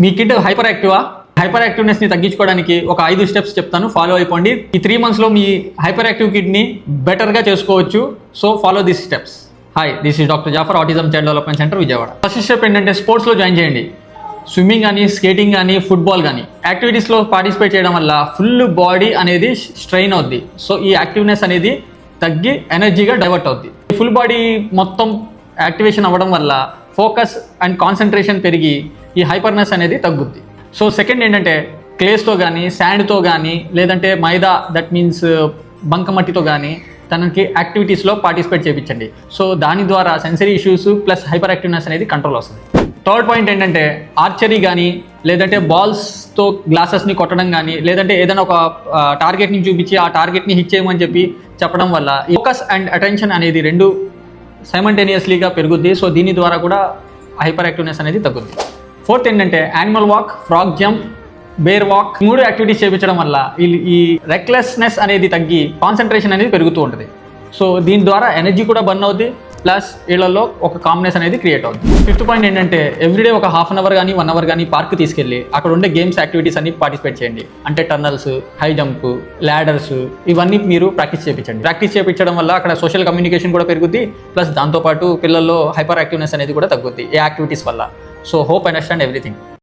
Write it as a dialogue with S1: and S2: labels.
S1: మీ kid hyper activeness ని తగ్గించుకోవడానికి ఒక 5 స్టెప్స్ చెప్తాను, ఫాలో అయిపోండి. ఈ 3 months లో మీ హైపర్ యాక్టివ్ కిడ్ ని బెటర్ గా చేసుకోవచ్చు. So follow this steps. Hi, this is doctor Jafar, autism child development centre, Vijayawada. First step ఏంటంటే స్పోర్ట్స్లో జాయిన్ చేయండి. స్విమ్మింగ్ కానీ, స్కేటింగ్ కానీ, ఫుట్బాల్ కానీ యాక్టివిటీస్లో పార్టిసిపేట్ చేయడం వల్ల ఫుల్ బాడీ అనేది స్ట్రెయిన్ అవుద్ది. సో ఈ యాక్టివ్నెస్ అనేది తగ్గి ఎనర్జీగా డైవర్ట్ అవుద్ది. ఫుల్ బాడీ మొత్తం యాక్టివేషన్ అవ్వడం వల్ల ఫోకస్ అండ్ కాన్సన్ట్రేషన్ పెరిగి ఈ హైపర్నెస్ అనేది తగ్గుద్ది. సో సెకండ్ ఏంటంటే క్లేస్తో కానీ, శాండ్తో కానీ, లేదంటే మైదా, దట్ మీన్స్ బంకమట్టితో కానీ తనకి యాక్టివిటీస్లో పార్టిసిపేట్ చేయించండి. సో దాని ద్వారా sensory issues plus hyper activeness అనేది కంట్రోల్ వస్తుంది. థర్డ్ పాయింట్ ఏంటంటే ఆర్చరీ కానీ, లేదంటే బాల్స్తో గ్లాసెస్ని కొట్టడం కానీ, లేదంటే ఏదైనా ఒక టార్గెట్ని చూపించి ఆ టార్గెట్ని హిట్ చేయమని చెప్పడం వల్ల ఫోకస్ అండ్ అటెన్షన్ అనేది రెండు సైమల్టేనియస్లీగా పెరుగుద్ది. సో దీని ద్వారా కూడా హైపర్ యాక్టివ్నెస్ అనేది తగ్గుద్ది. ఫోర్త్ ఏంటంటే animal walk, frog jump, bear walk, 3 activities చేయించడం వల్ల ఈ రెక్లెస్నెస్ అనేది తగ్గి కాన్సన్ట్రేషన్ అనేది పెరుగుతూ ఉంటుంది. సో దీని ద్వారా ఎనర్జీ కూడా బర్న్ అవుద్ది, ప్లస్ వీళ్ళల్లో ఒక కామ్నెస్ అనేది క్రియేట్ అవుతుంది. ఫిఫ్త్ పాయింట్ ఏంటంటే ఎవ్రీడే ఒక హాఫ్ అన్ అవర్ కానీ 1 hour కానీ పార్క్ తీసుకెళ్ళి అక్కడ ఉండే గేమ్స్ యాక్టివిటీస్ అన్ని పార్టిసిపేట్ చేయండి. అంటే టన్నల్స్, హై జంప్, ల్యాడర్స్, ఇవన్నీ మీరు ప్రాక్టీస్ చేయించండి. ప్రాక్టీస్ చేయించడం వల్ల అక్కడ సోషల్ కమ్యూనికేషన్ కూడా పెరుగుద్ది, ప్లస్ దాంతోపాటు పిల్లల్లో హైపర్ యాక్టివ్నెస్ అనేది కూడా తగ్గుద్ది ఈ యాక్టివిటీస్ వల్ల. So hope understand everything.